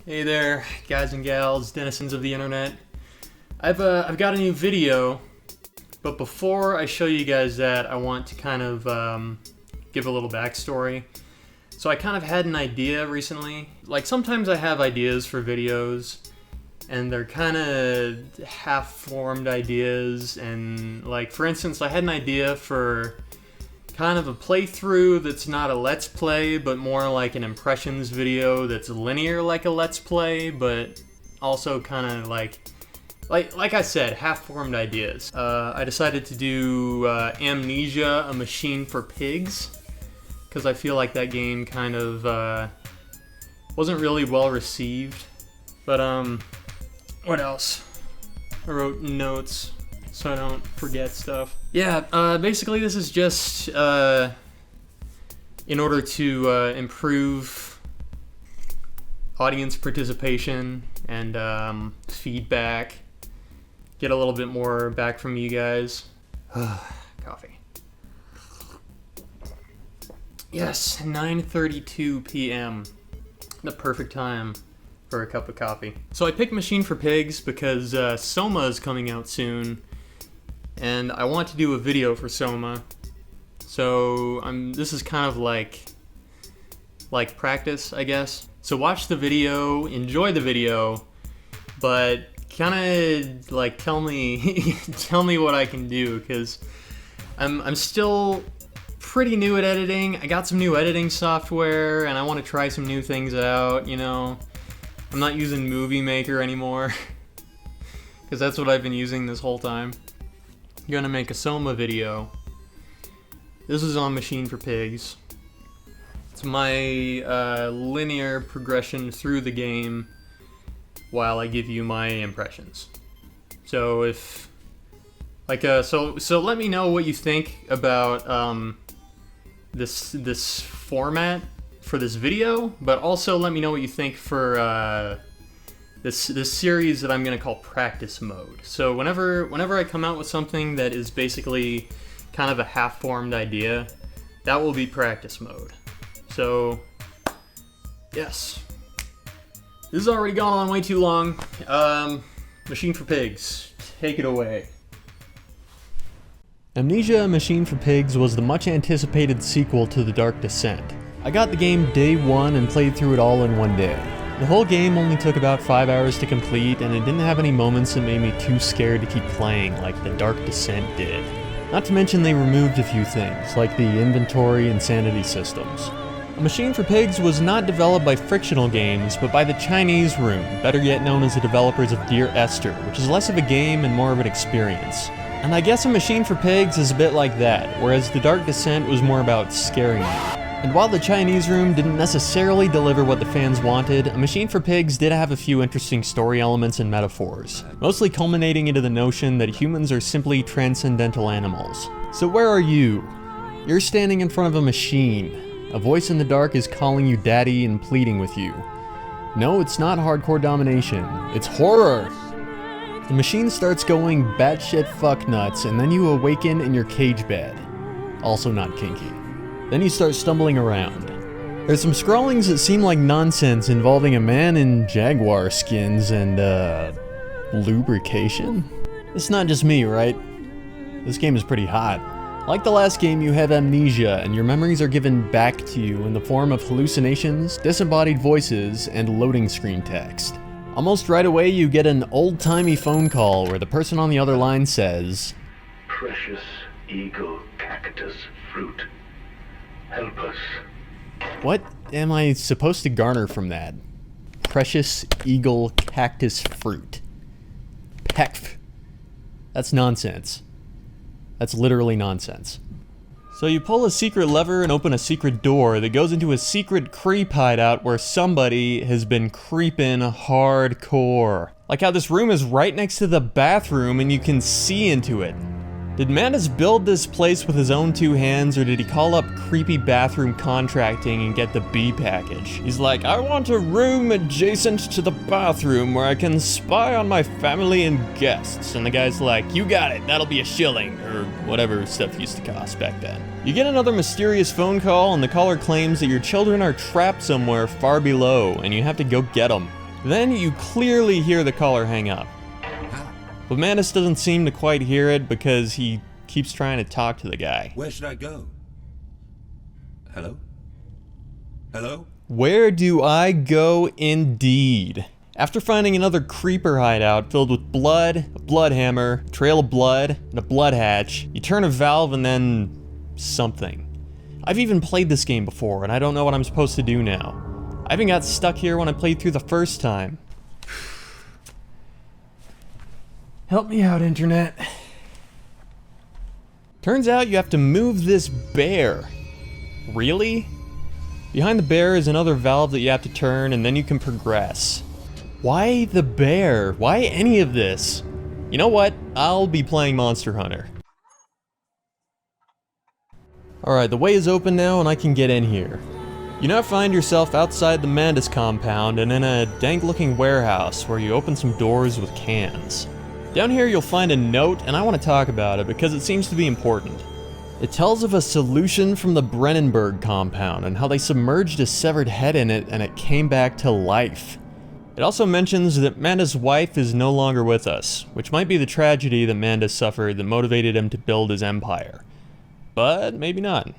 Hey there, guys and gals, denizens of the internet. I've got a new video, but before I show you guys that, I want to kind of give a little backstory. So I kind of had an idea recently. Like, sometimes I have ideas for videos, and they're kind of half-formed ideas, and like, for instance, I had an idea for kind of a playthrough that's not a let's play, but more like an impressions video that's linear like a let's play, but also kind of like I said, half-formed ideas. I decided to do Amnesia, A Machine for Pigs, because I feel like that game kind of wasn't really well received. But what else? I wrote notes so I don't forget stuff. Yeah, basically this is just in order to improve audience participation and feedback, get a little bit more back from you guys. Coffee. Yes, 9:32 p.m. The perfect time for a cup of coffee. So I picked Machine for Pigs because Soma is coming out soon, and I want to do a video for Soma. So this is kind of like practice, I guess. So watch the video, enjoy the video, but kind of like tell me tell me what I can do, because I'm still pretty new at editing. I got some new editing software and I want to try some new things out, you know. I'm not using Movie Maker anymore because that's what I've been using this whole time. I'm gonna make a Soma video. This is on Machine for Pigs. It's my linear progression through the game while I give you my impressions. So if so let me know what you think about this format for this video, but also let me know what you think for this series that I'm gonna call Practice Mode. So whenever I come out with something that is basically kind of a half-formed idea, that will be Practice Mode. So yes, this has already gone on way too long. Machine for Pigs, take it away. Amnesia, A Machine for Pigs was the much-anticipated sequel to The Dark Descent. I got the game day one and played through it all in one day. The whole game only took about 5 hours to complete, and it didn't have any moments that made me too scared to keep playing like The Dark Descent did. Not to mention they removed a few things, like the inventory and sanity systems. A Machine for Pigs was not developed by Frictional Games, but by the Chinese Room, better yet known as the developers of Dear Esther, which is less of a game and more of an experience. And I guess A Machine for Pigs is a bit like that, whereas The Dark Descent was more about scaring you. And while the Chinese Room didn't necessarily deliver what the fans wanted, A Machine for Pigs did have a few interesting story elements and metaphors, mostly culminating into the notion that humans are simply transcendental animals. So where are you? You're standing in front of a machine. A voice in the dark is calling you daddy and pleading with you. No, it's not hardcore domination, it's horror! The machine starts going batshit fuck nuts, and then you awaken in your cage bed. Also not kinky. Then you start stumbling around. There's some scrawlings that seem like nonsense involving a man in jaguar skins and, lubrication? It's not just me, right? This game is pretty hot. Like the last game, you have amnesia, and your memories are given back to you in the form of hallucinations, disembodied voices, and loading screen text. Almost right away, you get an old-timey phone call where the person on the other line says, "Precious eagle cactus fruit, help us." What am I supposed to garner from that? Precious eagle cactus fruit. Heck, that's nonsense. That's literally nonsense. So you pull a secret lever and open a secret door that goes into a secret creep hideout where somebody has been creeping hardcore. Like how this room is right next to the bathroom and you can see into it. Did Manus build this place with his own two hands, or did he call up creepy bathroom contracting and get the B package? He's like, I want a room adjacent to the bathroom where I can spy on my family and guests. And the guy's like, you got it, that'll be a shilling, or whatever stuff used to cost back then. You get another mysterious phone call, and the caller claims that your children are trapped somewhere far below, and you have to go get them. Then you clearly hear the caller hang up. But Mantis doesn't seem to quite hear it because he keeps trying to talk to the guy. Where should I go? Hello? Hello? Where do I go indeed? After finding another creeper hideout filled with blood, a blood hammer, a trail of blood, and a blood hatch, you turn a valve and then something. I've even played this game before and I don't know what I'm supposed to do now. I even got stuck here when I played through the first time. Help me out, internet. Turns out you have to move this bear. Really? Behind the bear is another valve that you have to turn and then you can progress. Why the bear? Why any of this? You know what? I'll be playing Monster Hunter. Alright, the way is open now and I can get in here. You now find yourself outside the Mantis compound and in a dank-looking warehouse where you open some doors with cans. Down here you'll find a note and I want to talk about it because it seems to be important. It tells of a solution from the Brennenberg compound and how they submerged a severed head in it and it came back to life. It also mentions that Mantis' wife is no longer with us, which might be the tragedy that Mantis suffered that motivated him to build his empire. But maybe not.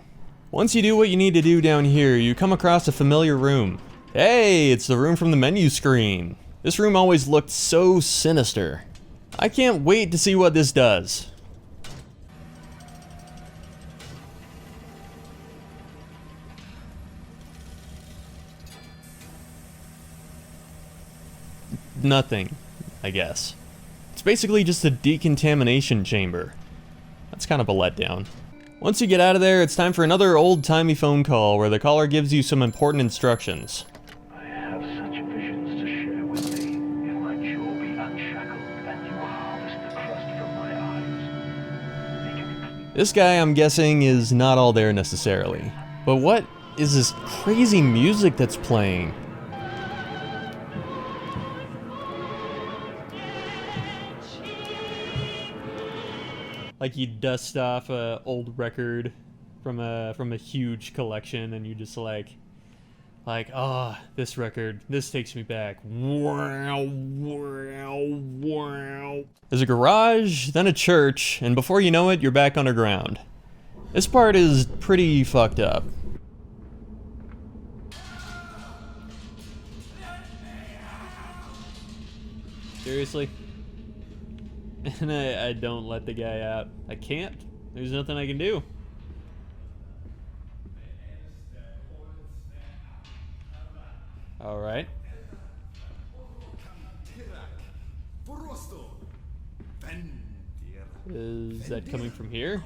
Once you do what you need to do down here, you come across a familiar room. Hey, it's the room from the menu screen. This room always looked so sinister. I can't wait to see what this does. Nothing, I guess. It's basically just a decontamination chamber. That's kind of a letdown. Once you get out of there, it's time for another old-timey phone call where the caller gives you some important instructions. I have such visions to share with thee. If my jaw be unshackled, and you harvest the crust from my eyes. Make it clean. This guy, I'm guessing, is not all there necessarily. But what is this crazy music that's playing? Like you dust off a old record from a huge collection and you just like, oh, this record, this takes me back. Wow, wow, wow. There's a garage, then a church, and before you know it, you're back underground. This part is pretty fucked up. Seriously? And I don't let the guy out. I can't. There's nothing I can do. Alright. Is that coming from here?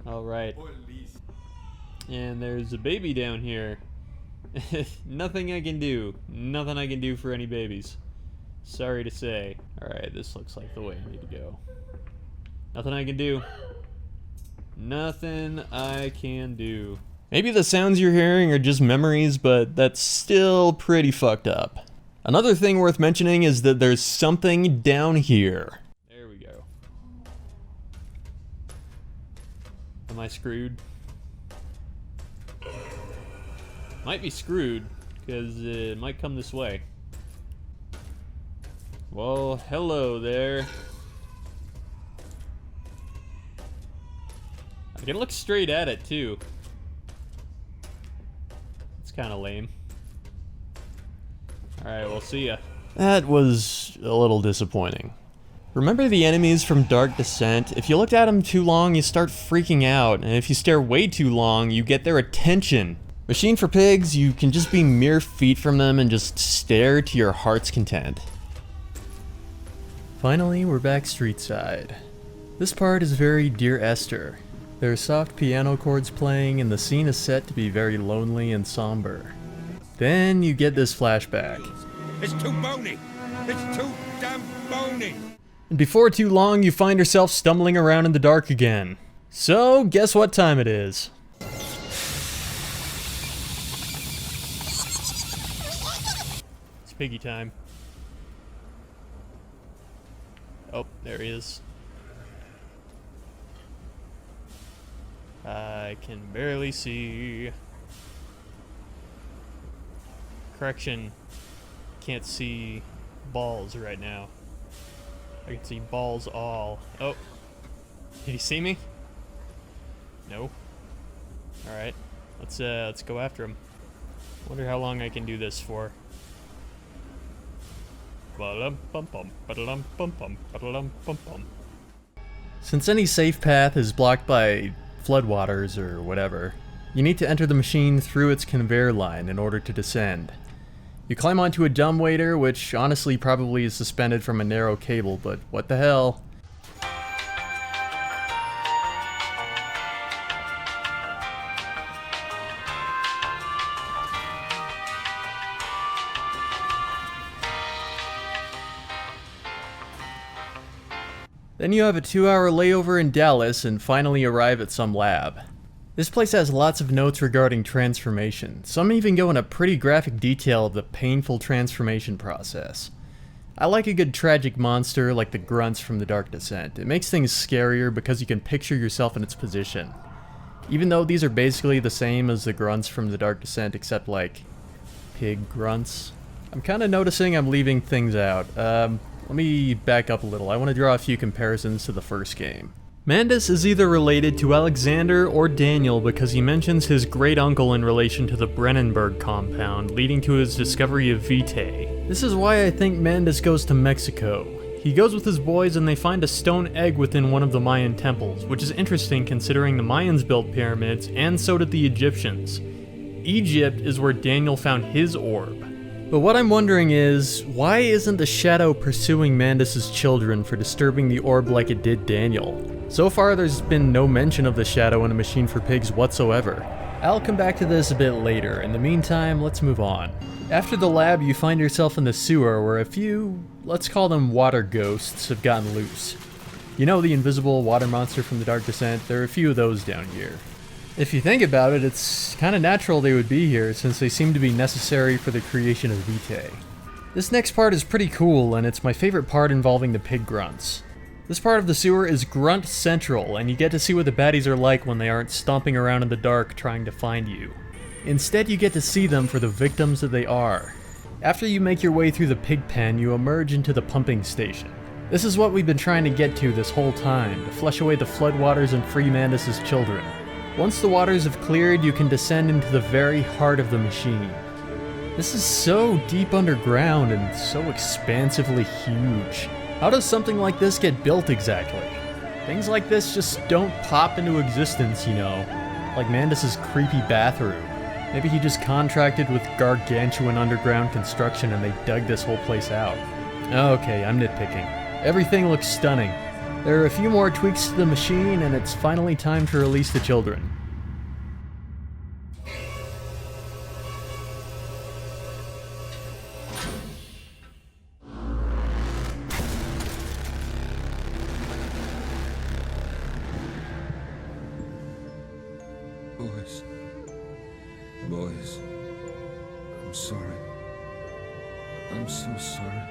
Alright. And there's a baby down here. Nothing I can do. Nothing I can do for any babies. Sorry to say. Alright, this looks like the way I need to go. Nothing I can do. Nothing I can do. Maybe the sounds you're hearing are just memories, but that's still pretty fucked up. Another thing worth mentioning is that there's something down here. There we go. Am I screwed? Might be screwed, because it might come this way. Well, hello there. I can look straight at it, too. It's kind of lame. Alright, we'll see ya. That was a little disappointing. Remember the enemies from Dark Descent? If you looked at them too long, you start freaking out, and if you stare way too long, you get their attention. Machine for Pigs, you can just be mere feet from them and just stare to your heart's content. Finally, we're back street side. This part is very Dear Esther. There are soft piano chords playing and the scene is set to be very lonely and somber. Then you get this flashback. It's too bony! It's too damn bony! And before too long, you find yourself stumbling around in the dark again. So, guess what time it is? It's piggy time. Oh, there he is. I can barely see. Correction, can't see balls right now. I can see balls all. Oh, did he see me? No. Alright, let's go after him. Wonder how long I can do this for. Since any safe path is blocked by floodwaters or whatever, you need to enter the machine through its conveyor line in order to descend. You climb onto a dumbwaiter, which honestly probably is suspended from a narrow cable, but what the hell? Then you have a 2-hour layover in Dallas and finally arrive at some lab. This place has lots of notes regarding transformation. Some even go into pretty graphic detail of the painful transformation process. I like a good tragic monster like the grunts from The Dark Descent. It makes things scarier because you can picture yourself in its position. Even though these are basically the same as the grunts from The Dark Descent except like pig grunts. I'm kinda noticing I'm leaving things out. Let me back up a little. I want to draw a few comparisons to the first game. Mandus is either related to Alexander or Daniel because he mentions his great-uncle in relation to the Brennenburg compound, leading to his discovery of Vitae. This is why I think Mandus goes to Mexico. He goes with his boys and they find a stone egg within one of the Mayan temples, which is interesting considering the Mayans built pyramids and so did the Egyptians. Egypt is where Daniel found his orb. But what I'm wondering is, why isn't the shadow pursuing Mandus's children for disturbing the orb like it did Daniel? So far there's been no mention of the shadow in A Machine for Pigs whatsoever. I'll come back to this a bit later. In the meantime, let's move on. After the lab, you find yourself in the sewer where a few, let's call them water ghosts, have gotten loose. You know the invisible water monster from The Dark Descent? There are a few of those down here. If you think about it, it's kind of natural they would be here since they seem to be necessary for the creation of Vitae. This next part is pretty cool and it's my favorite part involving the pig grunts. This part of the sewer is Grunt Central and you get to see what the baddies are like when they aren't stomping around in the dark trying to find you. Instead you get to see them for the victims that they are. After you make your way through the pig pen, you emerge into the pumping station. This is what we've been trying to get to this whole time, to flush away the floodwaters and free Mandus's children. Once the waters have cleared, you can descend into the very heart of the machine. This is so deep underground and so expansively huge. How does something like this get built exactly? Things like this just don't pop into existence, you know, like Mandus's creepy bathroom. Maybe he just contracted with gargantuan underground construction and they dug this whole place out. Okay, I'm nitpicking. Everything looks stunning. There are a few more tweaks to the machine and it's finally time to release the children. Boys, I'm sorry. I'm so sorry.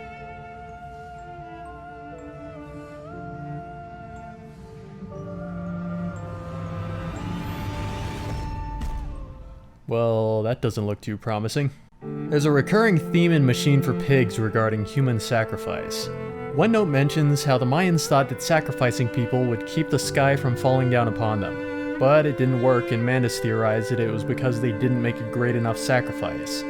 Well, that doesn't look too promising. There's a recurring theme in Machine for Pigs regarding human sacrifice. One note mentions how the Mayans thought that sacrificing people would keep the sky from falling down upon them. But it didn't work, and Mandus theorized that it was because they didn't make a great enough sacrifice.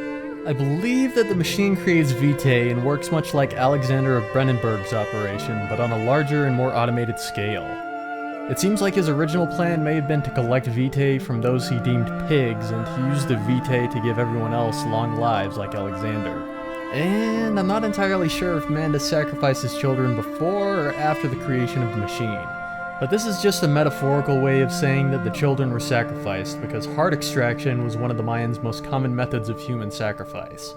I believe that the machine creates Vitae and works much like Alexander of Brennenburg's operation, but on a larger and more automated scale. It seems like his original plan may have been to collect Vitae from those he deemed pigs, and to use the Vitae to give everyone else long lives like Alexander. And I'm not entirely sure if Mandus sacrificed his children before or after the creation of the machine. But this is just a metaphorical way of saying that the children were sacrificed because heart extraction was one of the Mayans' most common methods of human sacrifice.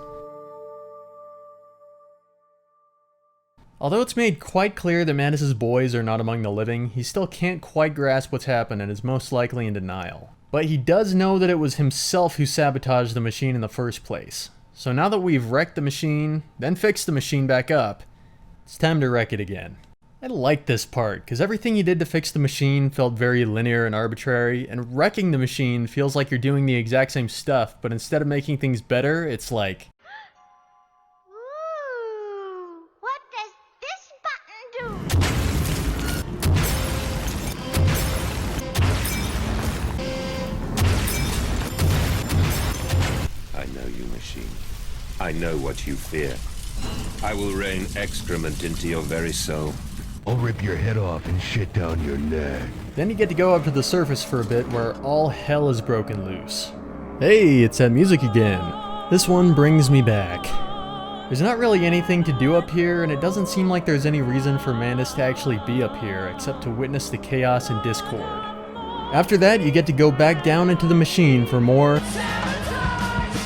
Although it's made quite clear that Mandus's boys are not among the living, he still can't quite grasp what's happened and is most likely in denial. But he does know that it was himself who sabotaged the machine in the first place. So now that we've wrecked the machine, then fixed the machine back up, it's time to wreck it again. I like this part, because everything you did to fix the machine felt very linear and arbitrary, and wrecking the machine feels like you're doing the exact same stuff, but instead of making things better, it's like, machine. I know what you fear. I will rain excrement into your very soul. I'll rip your head off and shit down your neck. Then you get to go up to the surface for a bit where all hell is broken loose. Hey, it's that music again. This one brings me back. There's not really anything to do up here, and it doesn't seem like there's any reason for Mandus to actually be up here except to witness the chaos and discord. After that, you get to go back down into the machine for more.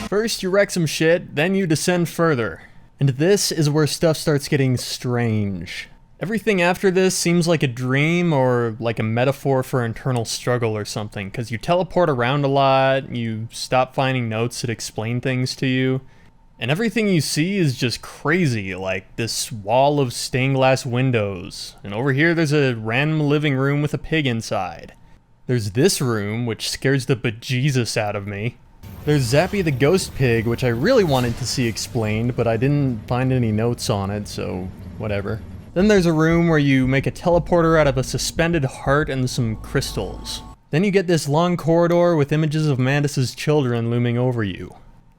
First you wreck some shit, then you descend further. And this is where stuff starts getting strange. Everything after this seems like a dream or like a metaphor for internal struggle or something, because you teleport around a lot, you stop finding notes that explain things to you, and everything you see is just crazy, like this wall of stained glass windows, and over here there's a random living room with a pig inside. There's this room, which scares the bejesus out of me. There's Zappy the ghost pig, which I really wanted to see explained, but I didn't find any notes on it, so whatever. Then there's a room where you make a teleporter out of a suspended heart and some crystals. Then you get this long corridor with images of Mandus's children looming over you.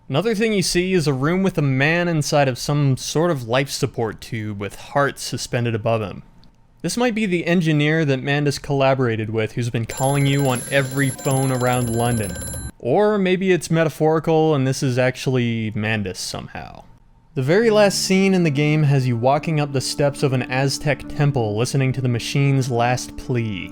Another thing you see is a room with a man inside of some sort of life support tube with hearts suspended above him. This might be the engineer that Mandus collaborated with who's been calling you on every phone around London. Or maybe it's metaphorical and this is actually Mandus somehow. The very last scene in the game has you walking up the steps of an Aztec temple listening to the machine's last plea.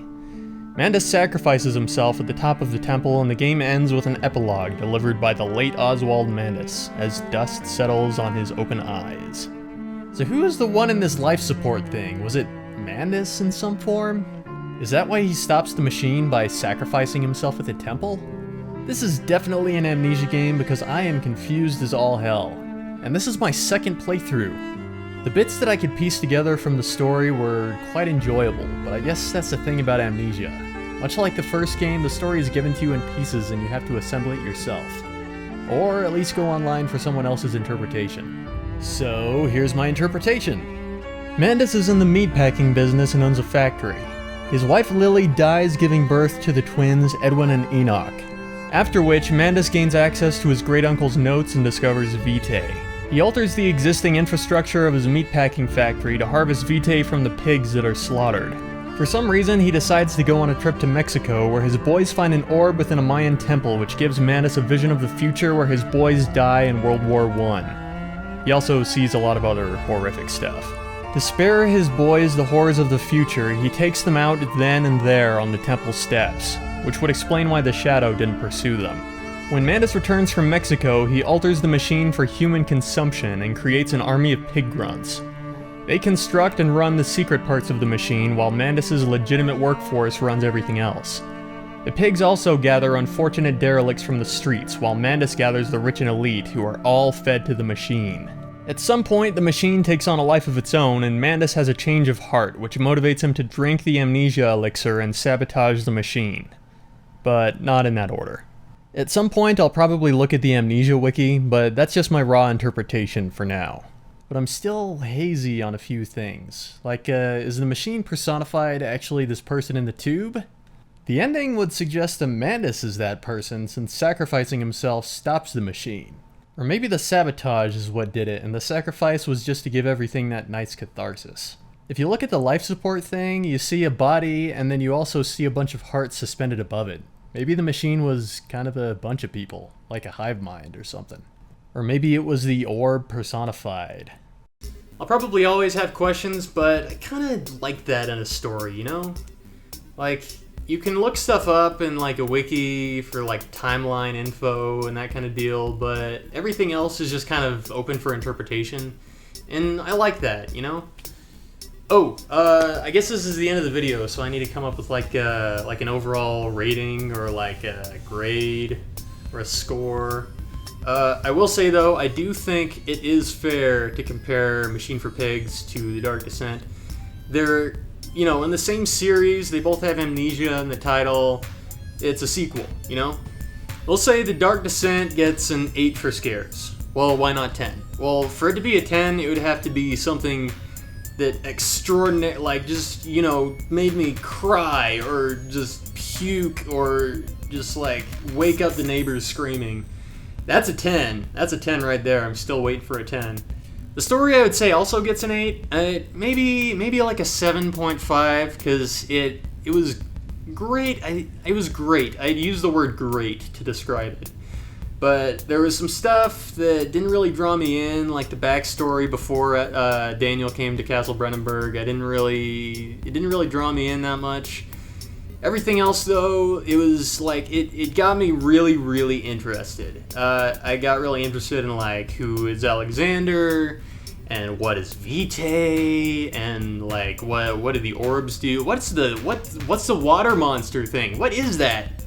Mandus sacrifices himself at the top of the temple and the game ends with an epilogue delivered by the late Oswald Mandus as dust settles on his open eyes. So who is the one in this life support thing? Was it Mandus in some form? Is that why he stops the machine by sacrificing himself at the temple? This is definitely an Amnesia game because I am confused as all hell. And this is my second playthrough. The bits that I could piece together from the story were quite enjoyable, but I guess that's the thing about Amnesia. Much like the first game, the story is given to you in pieces and you have to assemble it yourself. Or at least go online for someone else's interpretation. So here's my interpretation. Mandus is in the meatpacking business and owns a factory. His wife Lily dies giving birth to the twins Edwin and Enoch. After which, Mandus gains access to his great-uncle's notes and discovers Vitae. He alters the existing infrastructure of his meatpacking factory to harvest Vitae from the pigs that are slaughtered. For some reason, he decides to go on a trip to Mexico, where his boys find an orb within a Mayan temple which gives Mandus a vision of the future where his boys die in World War I. He also sees a lot of other horrific stuff. To spare his boys the horrors of the future, he takes them out then and there on the temple steps, which would explain why the Shadow didn't pursue them. When Mandus returns from Mexico, he alters the machine for human consumption and creates an army of pig grunts. They construct and run the secret parts of the machine, while Mandus's legitimate workforce runs everything else. The pigs also gather unfortunate derelicts from the streets, while Mandus gathers the rich and elite, who are all fed to the machine. At some point, the machine takes on a life of its own, and Mandus has a change of heart, which motivates him to drink the Amnesia elixir and sabotage the machine. But not in that order. At some point I'll probably look at the Amnesia wiki, but that's just my raw interpretation for now. But I'm still hazy on a few things. Like, is the machine personified actually this person in the tube? The ending would suggest that Mandus is that person, since sacrificing himself stops the machine. Or maybe the sabotage is what did it, and the sacrifice was just to give everything that nice catharsis. If you look at the life support thing, you see a body, and then you also see a bunch of hearts suspended above it. Maybe the machine was kind of a bunch of people, like a hive mind or something. Or maybe it was the orb personified. I'll probably always have questions, but I kind of like that in a story, you know? Like, you can look stuff up in like a wiki for like timeline info and that kind of deal, but everything else is just kind of open for interpretation. And I like that, you know? Oh, I guess this is the end of the video, so I need to come up with like an overall rating or like a grade or a score. I will say though, I do think it is fair to compare Machine for Pigs to The Dark Descent. They're, you know, in the same series, they both have Amnesia in the title. It's a sequel, you know? We'll say The Dark Descent gets an 8 for scares. Well, why not 10? Well, for it to be a 10, it would have to be something that extraordinary, like just, you know, made me cry or just puke or just like wake up the neighbors screaming. That's a 10. That's a 10 right there. I'm still waiting for a 10. The story, I would say, also gets an 8. Maybe like a 7.5, because it was great. It was great. I'd use the word great to describe it. But there was some stuff that didn't really draw me in, like the backstory before Daniel came to Castle Brennenburg. It didn't really draw me in that much. Everything else, though, it was like it got me really, really interested. I got really interested in like who is Alexander, and what is Vitae, and like what do the orbs do? What's the water monster thing? What is that?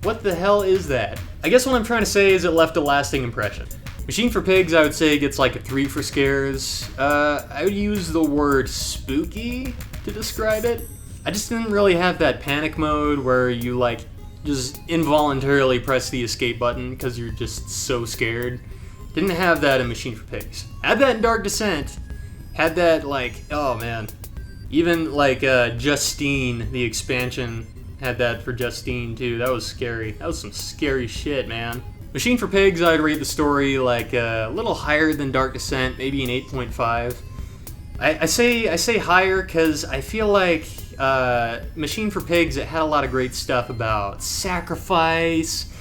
What the hell is that? I guess what I'm trying to say is it left a lasting impression. Machine for Pigs, I would say, gets like a 3 for scares. I would use the word spooky to describe it. I just didn't really have that panic mode where you like just involuntarily press the escape button because you're just so scared. Didn't have that in Machine for Pigs. Had that in Dark Descent. Had that like, oh man. Even like Justine, the expansion, had that for Justine too. That was scary. That was some scary shit, man. Machine for Pigs, I'd rate the story like a little higher than Dark Descent, maybe an 8.5. I say higher because I feel like Machine for Pigs, it had a lot of great stuff about sacrifice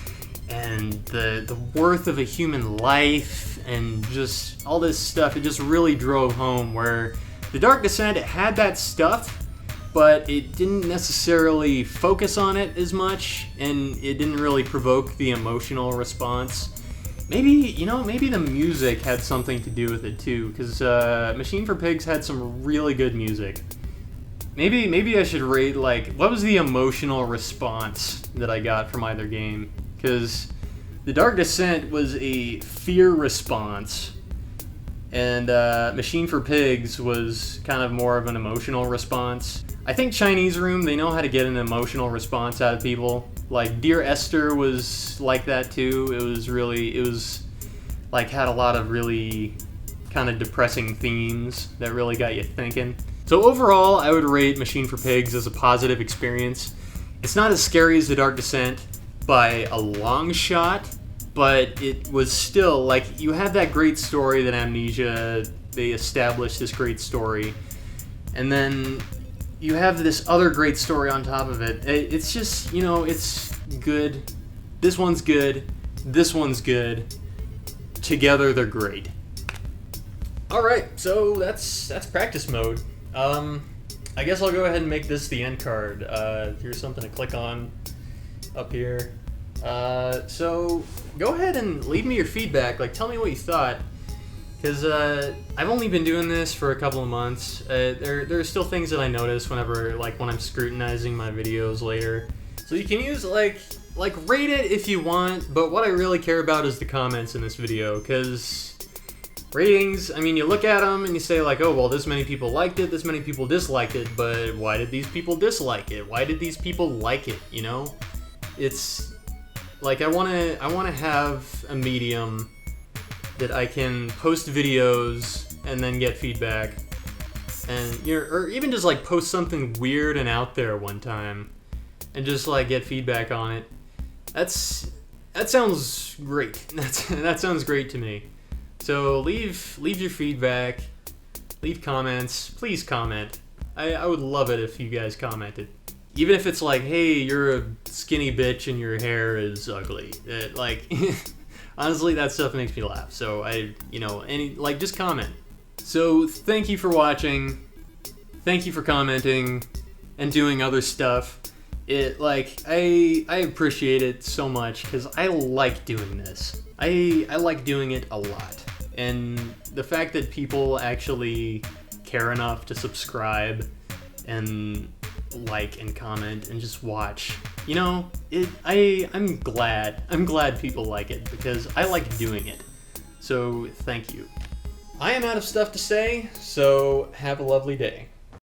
and the worth of a human life and just all this stuff. It just really drove home, where the Dark Descent, it had that stuff, but it didn't necessarily focus on it as much, and it didn't really provoke the emotional response. Maybe the music had something to do with it too, because Machine for Pigs had some really good music. Maybe I should rate, like, what was the emotional response that I got from either game? Because the Dark Descent was a fear response, and Machine for Pigs was kind of more of an emotional response. I think Chinese Room, they know how to get an emotional response out of people. Like, Dear Esther was like that too. It was like, had a lot of really kind of depressing themes that really got you thinking. So overall, I would rate Machine for Pigs as a positive experience. It's not as scary as The Dark Descent by a long shot, but it was still, like, you had that great story that Amnesia, they established this great story, and then you have this other great story on top of it. It's just, it's good. This one's good. This one's good. Together, they're great. Alright, so that's practice mode. I guess I'll go ahead and make this the end card. Here's something to click on up here. So go ahead and leave me your feedback. Like, tell me what you thought. Because I've only been doing this for a couple of months. There are still things that I notice when I'm scrutinizing my videos later. So you can use, like rate it if you want, but what I really care about is the comments in this video, because ratings, I mean, you look at them and you say, like, oh, well, this many people liked it, this many people disliked it, but why did these people dislike it? Why did these people like it, It's, like, I wanna have a medium that I can post videos and then get feedback, and or even just like post something weird and out there one time and just like get feedback on it. That sounds great. That sounds great to me. So leave your feedback, leave comments, please comment. I would love it if you guys commented. Even if it's like, hey, you're a skinny bitch and your hair is ugly. Honestly, that stuff makes me laugh. So just comment. So thank you for watching. Thank you for commenting and doing other stuff. I appreciate it so much because I like doing this. I like doing it a lot. And the fact that people actually care enough to subscribe and like and comment and just watch, I'm glad people like it because I like doing it. So thank you. I am out of stuff to say, so have a lovely day.